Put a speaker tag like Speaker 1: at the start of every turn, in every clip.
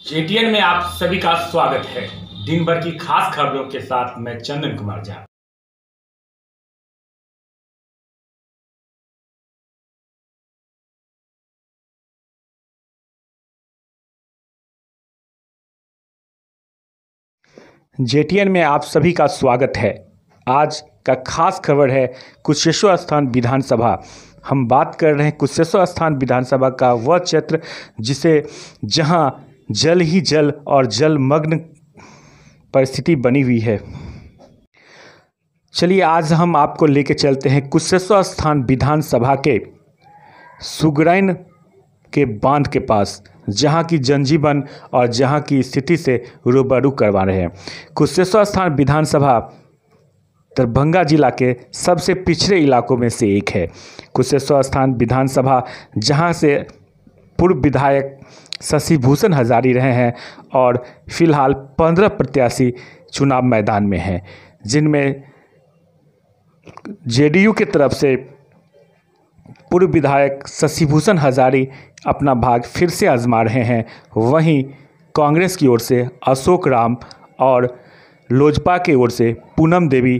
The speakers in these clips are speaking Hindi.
Speaker 1: जेटीएन में आप सभी का स्वागत है। दिन भर की खास खबरों के साथ मैं चंदन कुमार झा। जेटीएन में आप सभी का स्वागत है। आज का खास खबर है कुशेश्वर स्थान विधानसभा। हम बात कर रहे हैं कुशेश्वर स्थान विधानसभा का वह क्षेत्र जहां जल ही जल और जलमग्न परिस्थिति बनी हुई है। चलिए आज हम आपको लेके चलते हैं कुशेश्वर स्थान विधानसभा के सुगरैन के बांध के पास, जहां की जनजीवन और जहां की स्थिति से रूबरू करवा रहे हैं। कुशेश्वर स्थान विधानसभा दरभंगा जिला के सबसे पिछड़े इलाकों में से एक है। कुशेश्वर स्थान विधानसभा जहां से पूर्व विधायक शशिभूषण हजारी रहे हैं और फिलहाल 15 प्रत्याशी चुनाव मैदान में हैं, जिनमें जेडीयू की तरफ से पूर्व विधायक शशिभूषण हजारी अपना भाग फिर से आजमा रहे हैं। वहीं कांग्रेस की ओर से अशोक राम और लोजपा की ओर से पूनम देवी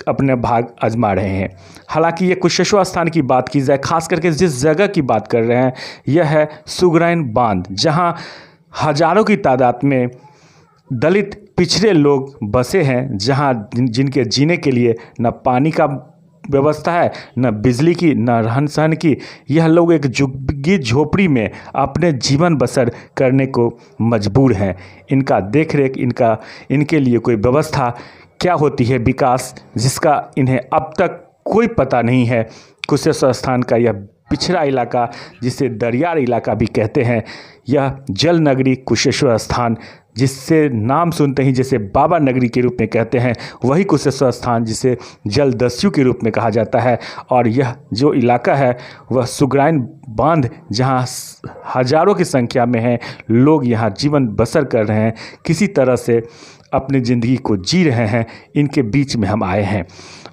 Speaker 1: अपने भाग आजमा रहे हैं। हालांकि ये कुशेश्वर स्थान की बात की जाए, खास करके जिस जगह की बात कर रहे हैं यह है सुगरैन बांध, जहां हजारों की तादाद में दलित पिछड़े लोग बसे हैं, जहां जिनके जीने के लिए न पानी का व्यवस्था है, न बिजली की, न रहन सहन की। यह लोग एक झुग्गी झोपड़ी में अपने जीवन बसर करने को मजबूर हैं। इनका देखरेख, इनके लिए कोई व्यवस्था क्या होती है, विकास जिसका इन्हें अब तक कोई पता नहीं है। कुशेश्वर स्थान का यह पिछड़ा इलाका, जिसे दरियार इलाका भी कहते हैं, यह जल नगरी कुशेश्वर स्थान, जिससे नाम सुनते ही जैसे बाबा नगरी के रूप में कहते हैं, वही कुशेश्वर स्थान जिसे जलदस्यु के रूप में कहा जाता है। और यह जो इलाका है वह सुगरैन बांध, जहां हजारों की संख्या में हैं लोग यहाँ जीवन बसर कर रहे हैं, किसी तरह से अपनी ज़िंदगी को जी रहे हैं, इनके बीच में हम आए हैं।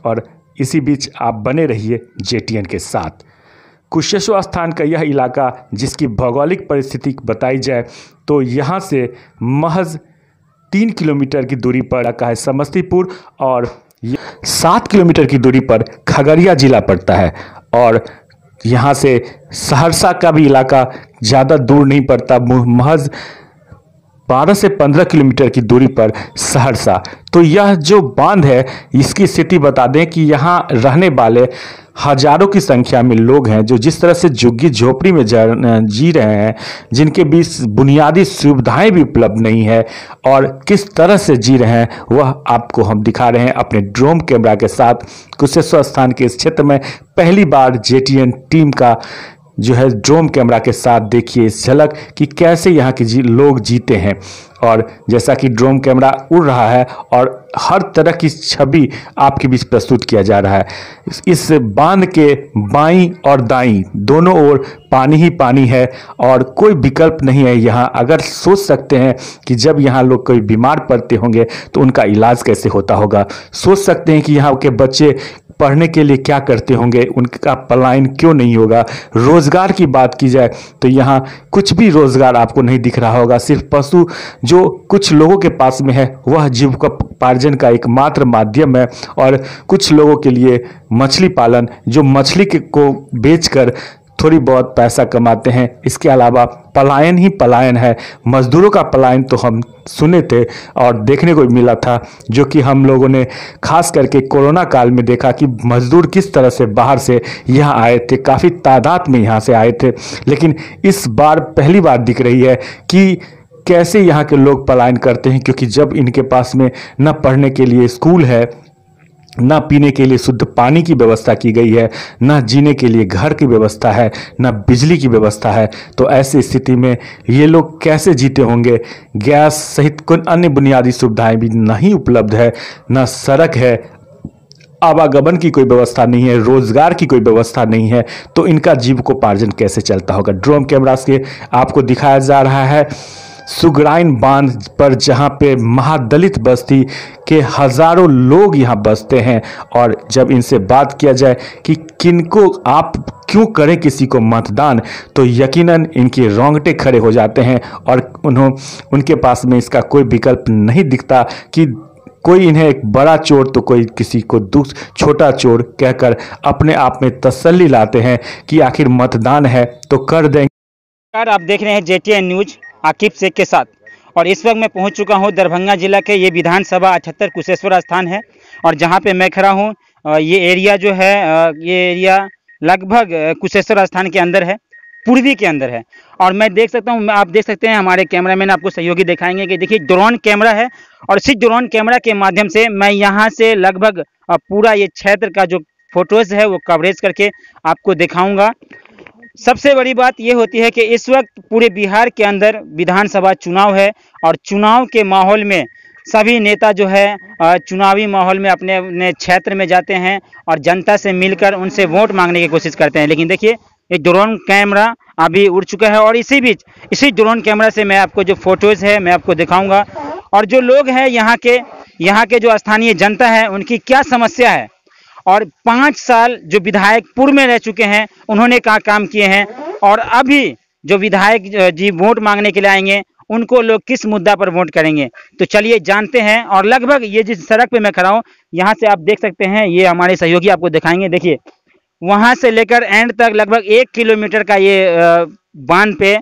Speaker 1: और इसी बीच आप बने रहिए जेटीएन के साथ। कुशेश्वर स्थान का यह इलाका, जिसकी भौगोलिक परिस्थिति बताई जाए तो यहाँ से महज 3 किलोमीटर की दूरी पर रखा है समस्तीपुर, और 7 किलोमीटर की दूरी पर खगड़िया जिला पड़ता है। और यहाँ से सहरसा का भी इलाका ज़्यादा दूर नहीं पड़ता, महज 12 से 15 किलोमीटर की दूरी पर सहरसा। तो यह जो बांध है, इसकी स्थिति बता दें कि यहाँ रहने वाले हजारों की संख्या में लोग हैं, जो जिस तरह से झुग्गी झोपड़ी में जी रहे हैं, जिनके बीच बुनियादी सुविधाएं भी उपलब्ध नहीं है, और किस तरह से जी रहे हैं वह आपको हम दिखा रहे हैं अपने ड्रोन कैमरा के साथ। कुशेश्वर स्थान के इस क्षेत्र में पहली बार जेटीएन टीम का जो है ड्रोन कैमरा के साथ देखिए इस झलक कि कैसे यहाँ के लोग जीते हैं। और जैसा कि ड्रोन कैमरा उड़ रहा है और हर तरह की छवि आपके बीच प्रस्तुत किया जा रहा है। इस बांध के बाईं और दाईं दोनों ओर पानी ही पानी है और कोई विकल्प नहीं है यहाँ। अगर सोच सकते हैं कि जब यहाँ लोग कोई बीमार पड़ते होंगे तो उनका इलाज कैसे होता होगा, सोच सकते हैं कि यहाँ के बच्चे पढ़ने के लिए क्या करते होंगे, उनका पलायन क्यों नहीं होगा। रोजगार की बात की जाए तो यहाँ कुछ भी रोजगार आपको नहीं दिख रहा होगा। सिर्फ पशु जो कुछ लोगों के पास में है वह जीविकोपार्जन का एकमात्र माध्यम है, और कुछ लोगों के लिए मछली पालन, जो मछली को बेचकर थोड़ी बहुत पैसा कमाते हैं। इसके अलावा पलायन ही पलायन है। मजदूरों का पलायन तो हम सुने थे और देखने को मिला था, जो कि हम लोगों ने खास करके कोरोना काल में देखा कि मजदूर किस तरह से बाहर से यहाँ आए थे, काफ़ी तादाद में यहाँ से आए थे। लेकिन इस बार पहली बार दिख रही है कि कैसे यहाँ के लोग पलायन करते हैं, क्योंकि जब इनके पास में न पढ़ने के लिए स्कूल है, न पीने के लिए शुद्ध पानी की व्यवस्था की गई है, न जीने के लिए घर की व्यवस्था है, न बिजली की व्यवस्था है, तो ऐसी स्थिति में ये लोग कैसे जीते होंगे। गैस सहित कोई अन्य बुनियादी सुविधाएं भी नहीं उपलब्ध है, न सड़क है, आवागमन की कोई व्यवस्था नहीं है, रोजगार की कोई व्यवस्था नहीं है, तो इनका जीविकोपार्जन कैसे चलता होगा। ड्रोन कैमरा से आपको दिखाया जा रहा है सुगराइन बांध पर, जहां पे महादलित बस्ती के हजारों लोग यहां बसते हैं। और जब इनसे बात किया जाए कि किनको आप क्यों करें किसी को मतदान, तो यकीनन इनके रोंगटे खड़े हो जाते हैं और उनके पास में इसका कोई विकल्प नहीं दिखता कि कोई इन्हें एक बड़ा चोर तो कोई किसी को छोटा चोर कहकर अपने आप में तसल्ली लाते हैं कि आखिर मतदान है तो कर देंगे।
Speaker 2: आप देख रहे हैं JTN न्यूज आकिब शेख के साथ, और इस वक्त मैं पहुंच चुका हूं दरभंगा जिला के ये विधानसभा 78 कुशेश्वर स्थान है। और जहां पे मैं खड़ा हूं ये एरिया जो है ये एरिया लगभग कुशेश्वर स्थान के अंदर है, पूर्वी के अंदर है। और मैं देख सकता हूं, आप देख सकते हैं, हमारे कैमरामैन आपको सहयोगी दिखाएंगे कि देखिए ड्रोन कैमरा है, और इसी ड्रोन कैमरा के माध्यम से मैं यहाँ से लगभग पूरा ये क्षेत्र का जो फोटोज है वो कवरेज करके आपको दिखाऊंगा। सबसे बड़ी बात ये होती है कि इस वक्त पूरे बिहार के अंदर विधानसभा चुनाव है, और चुनाव के माहौल में सभी नेता जो है चुनावी माहौल में अपने अपने क्षेत्र में जाते हैं और जनता से मिलकर उनसे वोट मांगने की कोशिश करते हैं। लेकिन देखिए ये ड्रोन कैमरा अभी उड़ चुका है, और इसी बीच इसी ड्रोन कैमरा से मैं आपको जो फोटोज़ है मैं आपको दिखाऊंगा, और जो लोग हैं यहाँ के जो स्थानीय जनता है उनकी क्या समस्या है, और 5 साल जो विधायक पूर्व में रह चुके हैं उन्होंने क्या काम किए हैं, और अभी जो विधायक जी वोट मांगने के लिए आएंगे उनको लोग किस मुद्दा पर वोट करेंगे। तो चलिए जानते हैं। और लगभग ये जिस सड़क पे मैं खड़ा हूँ यहाँ से आप देख सकते हैं, ये हमारे सहयोगी आपको दिखाएंगे। देखिए वहाँ से लेकर एंड तक लगभग 1 किलोमीटर का ये बांध पे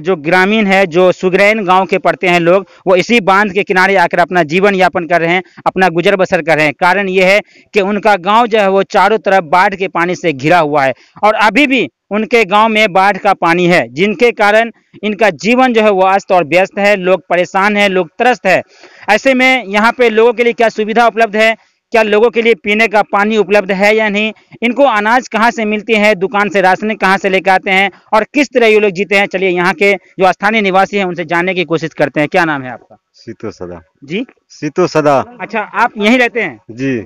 Speaker 2: जो ग्रामीण है, जो सुगरैन गांव के पड़ते हैं लोग, वो इसी बांध के किनारे आकर अपना जीवन यापन कर रहे हैं, अपना गुजर बसर कर रहे हैं। कारण ये है कि उनका गांव जो है वो चारों तरफ बाढ़ के पानी से घिरा हुआ है, और अभी भी उनके गांव में बाढ़ का पानी है, जिनके कारण इनका जीवन जो है वो अस्त और व्यस्त है। लोग परेशान हैं, लोग त्रस्त है। ऐसे में यहाँ पे लोगों के लिए क्या सुविधा उपलब्ध है, क्या लोगों के लिए पीने का पानी उपलब्ध है या नहीं, इनको अनाज कहाँ से मिलती है, दुकान से राशन कहाँ से लेकर आते हैं, और किस तरह ये लोग जीते हैं। चलिए यहाँ के जो स्थानीय निवासी हैं उनसे जानने की कोशिश करते हैं। क्या नाम है आपका?
Speaker 3: सीतो सदा
Speaker 2: जी,
Speaker 3: सीतो सदा।
Speaker 2: अच्छा, आप यहीं रहते हैं?
Speaker 3: जी।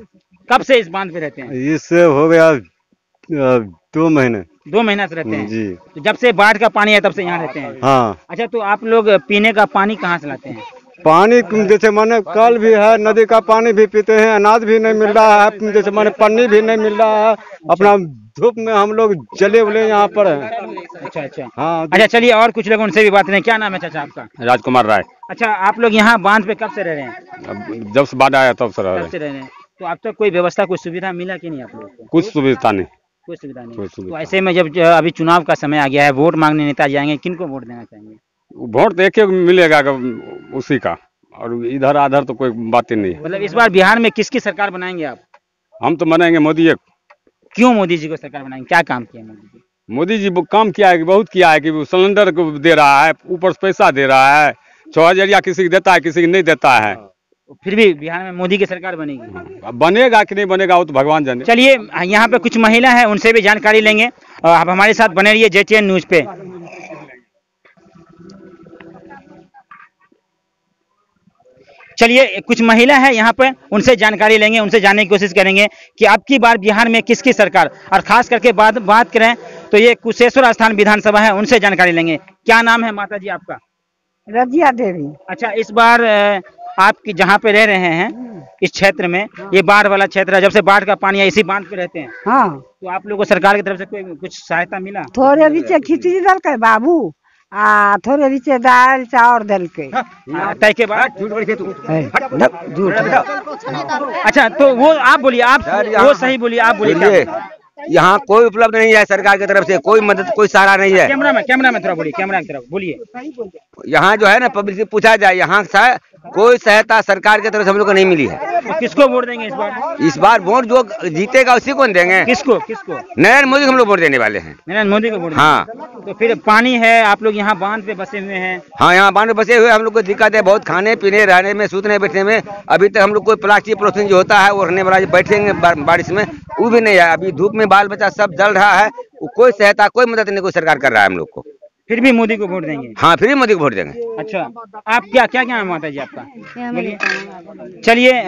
Speaker 2: कब से इस बांध पे रहते हैं?
Speaker 3: इससे हो गया 2 महीने।
Speaker 2: 2 महीना से रहते हैं
Speaker 3: जी।
Speaker 2: तो जब से बाढ़ का पानी है तब से यहाँ रहते हैं?
Speaker 3: हाँ।
Speaker 2: अच्छा, तो आप लोग पीने का पानी कहाँ से लाते हैं?
Speaker 3: पानी जैसे माने कल भी है, नदी का पानी भी पीते हैं, अनाज भी नहीं मिल रहा है, जैसे माने पन्नी भी नहीं मिल रहा है। अपना धूप में हम लोग जले उले यहाँ पर हैं।
Speaker 2: अच्छा
Speaker 3: हाँ।
Speaker 2: अच्छा, चलिए और कुछ लोग उनसे भी बात करें। क्या नाम है चाचा आपका?
Speaker 4: राजकुमार राय।
Speaker 2: अच्छा, आप लोग यहाँ बांध पे कब से रह रहे हैं?
Speaker 4: जब से बाढ़ आया तब से रह
Speaker 2: कब से रह रहे हैं? तो अब तक कोई व्यवस्था, कोई सुविधा मिला कि नहीं आप लोगों को?
Speaker 4: कुछ सुविधा नहीं।
Speaker 2: कोई सुविधा नहीं। तो ऐसे में जब अभी चुनाव का समय आ गया है, वोट मांगने नेता जाएंगे, किनको वोट देना चाहेंगे?
Speaker 4: वोट तो एक मिलेगा उसी का, और इधर आधर तो कोई बात ही नहीं।
Speaker 2: मतलब इस बार बिहार में किसकी सरकार बनाएंगे आप?
Speaker 4: हम तो बनाएंगे मोदी एक।
Speaker 2: क्यों मोदी जी को सरकार बनाएंगे? क्या काम किया मोदी जी?
Speaker 4: मोदी जी काम किया है कि बहुत किया है, कि सिलेंडर को दे रहा है, ऊपर से पैसा दे रहा है, 6000 किसी को देता है, किसी को नहीं देता है।
Speaker 2: फिर भी बिहार में मोदी की सरकार बनेगी?
Speaker 4: अब बनेगा कि नहीं बनेगा वो तो भगवान जाने।
Speaker 2: चलिए यहाँ पे कुछ महिला है, उनसे भी जानकारी लेंगे। आप हमारे साथ बने रहिए JTN न्यूज पे। चलिए कुछ महिला है यहाँ पर, उनसे जानकारी लेंगे, उनसे जानने की कोशिश करेंगे कि अब की बार बिहार में किसकी सरकार, और खास करके बात करें तो ये कुशेश्वर स्थान विधानसभा है, उनसे जानकारी लेंगे। क्या नाम है माता जी आपका?
Speaker 5: रजिया देवी।
Speaker 2: अच्छा, इस बार आप जहाँ पे रह रहे हैं इस क्षेत्र में, ये बाढ़ वाला क्षेत्र है, जब से बाढ़ का पानी है इसी बांध पे रहते हैं।
Speaker 5: हाँ।
Speaker 2: तो आप लोगों को सरकार की तरफ से कोई कुछ सहायता मिला?
Speaker 5: थोड़े नीचे खिचड़ी दल के बाबू, थोड़े नीचे दाल चावल दल के।
Speaker 2: तय के बाद अच्छा, तो वो आप बोलिए, आप वो सही बोलिए, आप बोलिए।
Speaker 6: यहाँ कोई उपलब्ध नहीं है सरकार की तरफ से, कोई मदद, कोई सहारा नहीं है।
Speaker 2: कैमरा में थोड़ा बोलिए, कैमरा की तरफ बोलिए।
Speaker 6: यहाँ जो है ना, पब्लिक से पूछा जाए, यहाँ से कोई सहायता सरकार की तरफ से हम लोग को नहीं मिली है।
Speaker 2: तो किसको वोट देंगे इस बार?
Speaker 6: इस बार वोट जो जीतेगा उसी को देंगे।
Speaker 2: किसको?
Speaker 6: नरेंद्र मोदी को हम लोग वोट देने वाले हैं।
Speaker 2: नरेंद्र मोदी को वोट?
Speaker 6: हाँ।
Speaker 2: तो फिर पानी है, आप लोग यहाँ बांध पे बसे हुए हैं?
Speaker 6: हाँ, यहाँ बांध पे बसे हुए, हम लोग को दिक्कत है बहुत, खाने पीने, रहने में, सूतने बैठने में। अभी तक हम लोग कोई प्लास्टिक पॉलिथीन जो होता है वो रहने वाला, बैठेंगे बारिश में, वो भी नहीं है। अभी धूप में बाल बच्चा सब जल रहा है, कोई सहायता, कोई मदद नहीं, कोई सरकार कर रहा है हम लोग को।
Speaker 2: फिर भी मोदी को वोट देंगे?
Speaker 6: हाँ, फिर भी मोदी को वोट देंगे।
Speaker 2: अच्छा, आप क्या है माता जी आपका? बोलिए। चलिए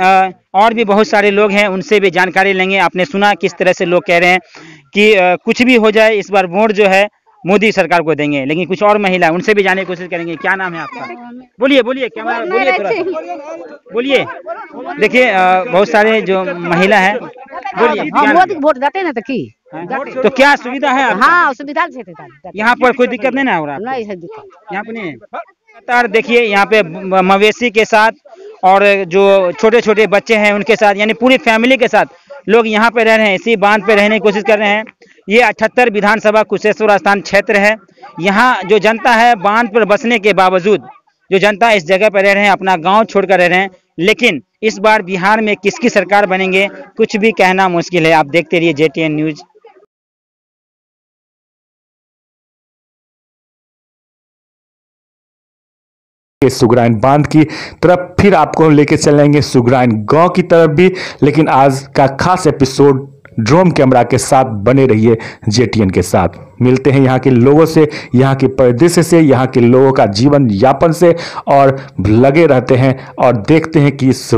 Speaker 2: और भी बहुत सारे लोग हैं, उनसे भी जानकारी लेंगे। आपने सुना किस तरह से लोग कह रहे हैं कि कुछ भी हो जाए, इस बार वोट जो है मोदी सरकार को देंगे। लेकिन कुछ और महिला, उनसे भी जाने की कोशिश करेंगे। क्या नाम है आपका? बोलिए बोलिए, कैमरा बोलिए, थोड़ा बोलिए। देखिए बहुत सारे जो महिला है, बोलिए।
Speaker 5: मोदी वोट देते ना
Speaker 2: तो क्या सुविधा है आपका?
Speaker 5: हाँ सुविधा
Speaker 2: यहाँ पर कोई दिक्कत नहीं ना हो रहा?
Speaker 5: नहीं है दिक्कत
Speaker 2: यहाँ पे नहीं है। लगातार देखिए यहाँ पे मवेशी के साथ और जो छोटे छोटे बच्चे हैं उनके साथ, यानी पूरी फैमिली के साथ लोग यहाँ पे रह रहे हैं, इसी बांध पे रहने की कोशिश कर रहे हैं। ये 78 विधानसभा कुशेश्वर स्थान क्षेत्र है। यहाँ जो जनता है, बांध पर बसने के बावजूद जो जनता इस जगह पर रह रहे हैं, अपना गांव छोड़कर रह रहे हैं। लेकिन इस बार बिहार में किसकी सरकार बनेंगे, कुछ भी कहना मुश्किल है। आप देखते रहिए JTN न्यूज।
Speaker 1: सुगराइन बांध की तरफ फिर आपको लेके चलेंगे, सुगराइन गांव की तरफ भी। लेकिन आज का खास एपिसोड ड्रोन कैमरा के साथ बने रहिए JTN के साथ। मिलते हैं यहाँ के लोगों से, यहाँ के परिदृश्य से, यहाँ के लोगों का जीवन यापन से, और लगे रहते हैं और देखते हैं कि इस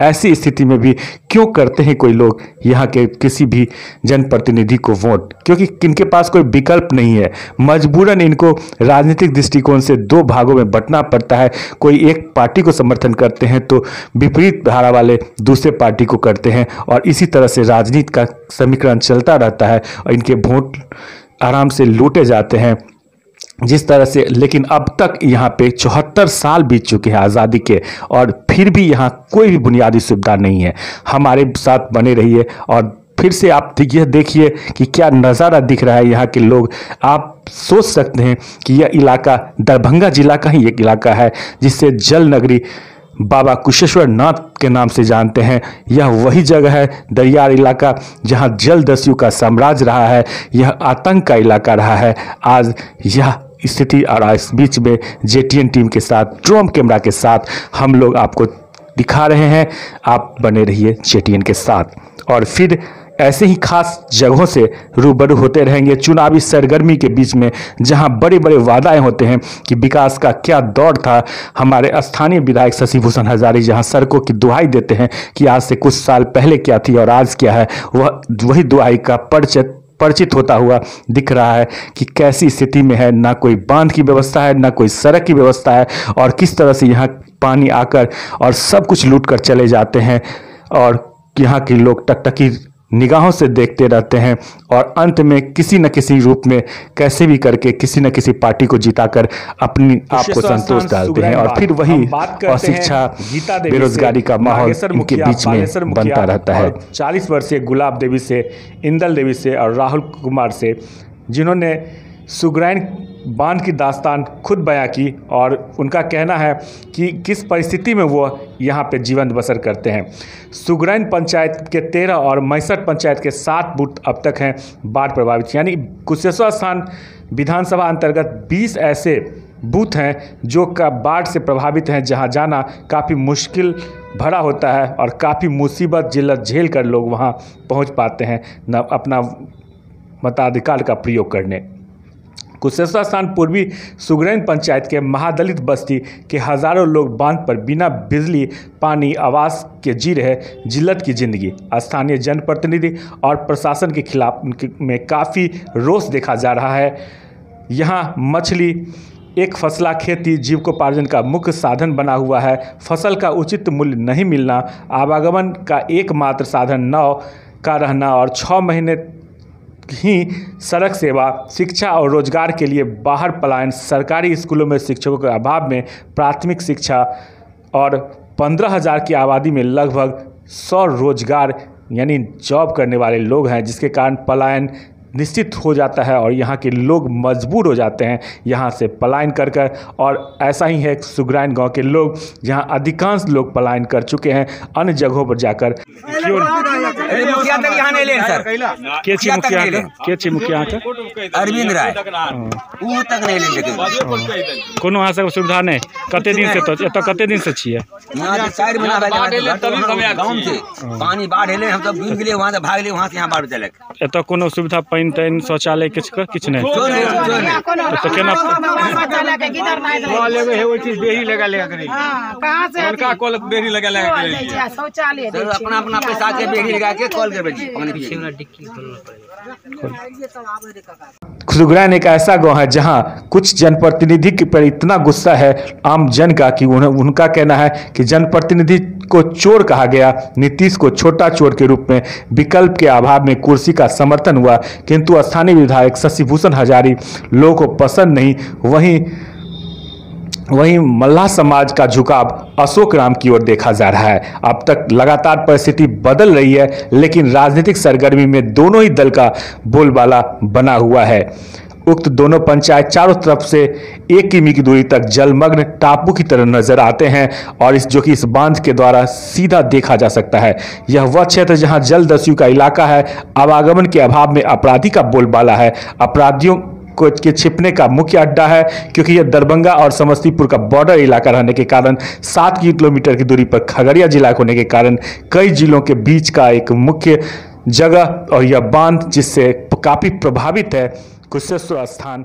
Speaker 1: ऐसी स्थिति में भी क्यों करते हैं कोई लोग यहाँ के किसी भी जनप्रतिनिधि को वोट, क्योंकि इनके पास कोई विकल्प नहीं है। मजबूरन इनको राजनीतिक दृष्टिकोण से दो भागों में बंटना पड़ता है। कोई एक पार्टी को समर्थन करते हैं तो विपरीत धारा वाले दूसरे पार्टी को करते हैं, और इसी तरह से राजनीति का समीकरण चलता रहता है और इनके वोट आराम से लूटे जाते हैं जिस तरह से। लेकिन अब तक यहाँ पे 74 साल बीत चुके हैं आज़ादी के, और फिर भी यहाँ कोई भी बुनियादी सुविधा नहीं है। हमारे साथ बने रहिए और फिर से आप यह देखिए कि क्या नज़ारा दिख रहा है यहाँ के लोग। आप सोच सकते हैं कि यह इलाका दरभंगा जिला का ही एक इलाका है जिससे जल नगरी बाबा कुशेश्वर नाथ के नाम से जानते हैं। यह वही जगह है, दरियार इलाका, जहां जलदस्यु का साम्राज्य रहा है। यह आतंक का इलाका रहा है। आज यह स्थिति, और इस बीच में JTN टीम के साथ, ड्रोन कैमरा के साथ हम लोग आपको दिखा रहे हैं। आप बने रहिए JTN के साथ, और फिर ऐसे ही खास जगहों से रूबरू होते रहेंगे चुनावी सरगर्मी के बीच में, जहां बड़े बड़े वादाएं होते हैं कि विकास का क्या दौर था। हमारे स्थानीय विधायक शशि भूषण हजारी जहां सड़कों की दुहाई देते हैं कि आज से कुछ साल पहले क्या थी और आज क्या है, वही दुहाई का परिचित होता हुआ दिख रहा है कि कैसी स्थिति में है। ना कोई बांध की व्यवस्था है, ना कोई सड़क की व्यवस्था है, और किस तरह से यहाँ पानी आकर और सब कुछ लूट कर चले जाते हैं, और यहाँ के लोग टकटकी निगाहों से देखते रहते हैं, और अंत में किसी न किसी रूप में कैसे भी करके किसी न किसी पार्टी को जिताकर अपनी आप को संतोष डालते हैं, और फिर वही अशिक्षा, बेरोजगारी का माहौल इनके बीच में बनता रहता है। 40 वर्षीय गुलाब देवी से, इंदल देवी से और राहुल कुमार से, जिन्होंने सुगराइन बांध की दास्तान खुद बयां की, और उनका कहना है कि किस परिस्थिति में वो यहाँ पे जीवन बसर करते हैं। सुगराइन पंचायत के 13 और मैसठ पंचायत के 7 बूथ अब तक हैं बाढ़ प्रभावित, यानी कुशेश्वर स्थान विधानसभा अंतर्गत 20 ऐसे बूथ हैं जो का बाढ़ से प्रभावित हैं, जहाँ जाना काफ़ी मुश्किल भरा होता है और काफ़ी मुसीबत जिल्लत झेल कर लोग वहाँ पहुँच पाते हैं न अपना मताधिकार का प्रयोग करने। कुशेश्वर स्थान पूर्वी सुगराइन पंचायत के महादलित बस्ती के हजारों लोग बांध पर बिना बिजली, पानी, आवास के जी रहे जिल्लत की जिंदगी। स्थानीय जनप्रतिनिधि और प्रशासन के खिलाफ में काफ़ी रोष देखा जा रहा है। यहाँ मछली, एक फसला खेती जीविकोपार्जन का मुख्य साधन बना हुआ है। फसल का उचित मूल्य नहीं मिलना, आवागमन का एकमात्र साधन नाव का रहना, और 6 महीने ही सड़क सेवा, शिक्षा और रोजगार के लिए बाहर पलायन, सरकारी स्कूलों में शिक्षकों के अभाव में प्राथमिक शिक्षा, और 15,000 की आबादी में लगभग 100 रोजगार यानी जॉब करने वाले लोग हैं, जिसके कारण पलायन निश्चित हो जाता है और यहाँ के लोग मजबूर हो जाते हैं यहाँ से पलायन कर कर। और ऐसा ही है सुगराइन गांव के लोग, जहाँ अधिकांश लोग पलायन कर चुके हैं अन्य जगहों पर जाकर।
Speaker 6: अरविंद राय वो तक नहीं ले
Speaker 1: कोनो अहाँ सबके सुविधा नहीं। कते दिन से तो कते दिन से छिए
Speaker 6: यहाँ से 4 महीना गाँव से पानी बाढ़ एले, हम सब डूब गेलिए, वहाँ से भाग लिए, वहाँ से यहाँ बाढ़ चले।
Speaker 1: एतऽ कोनो सुविधा पानि पानी ताइन शौचालय किछ नहीं तो केना
Speaker 6: अपना अपना पैसा के बेड़ी लगा के कॉल करबे
Speaker 1: खुशग्राम एक ऐसा गांव है जहां कुछ जनप्रतिनिधि पर इतना गुस्सा है आम जन का कि उनका कहना है कि जनप्रतिनिधि को चोर कहा गया। नीतीश को छोटा चोर के रूप में विकल्प के अभाव में कुर्सी का समर्थन हुआ, किंतु स्थानीय विधायक शशिभूषण हजारी लोगों को पसंद नहीं। वहीं मल्लाह समाज का झुकाव अशोक राम की ओर देखा जा रहा है। अब तक लगातार परिस्थिति बदल रही है, लेकिन राजनीतिक सरगर्मी में दोनों ही दल का बोलबाला बना हुआ है। उक्त दोनों पंचायत चारों तरफ से 1 किमी की दूरी तक जलमग्न टापू की तरह नजर आते हैं और जो कि इस बांध के द्वारा सीधा देखा जा सकता है। यह वह क्षेत्र जहां जलदस्यु का इलाका है। आवागमन के अभाव में अपराधी का बोलबाला है। अपराधियों के छिपने का मुख्य अड्डा है, क्योंकि यह दरभंगा और समस्तीपुर का बॉर्डर इलाका रहने के कारण 7 किलोमीटर की दूरी पर खगड़िया जिला होने के कारण कई जिलों के बीच का एक मुख्य जगह और यह बांध जिससे काफी प्रभावित है कुशेश्वर स्थान।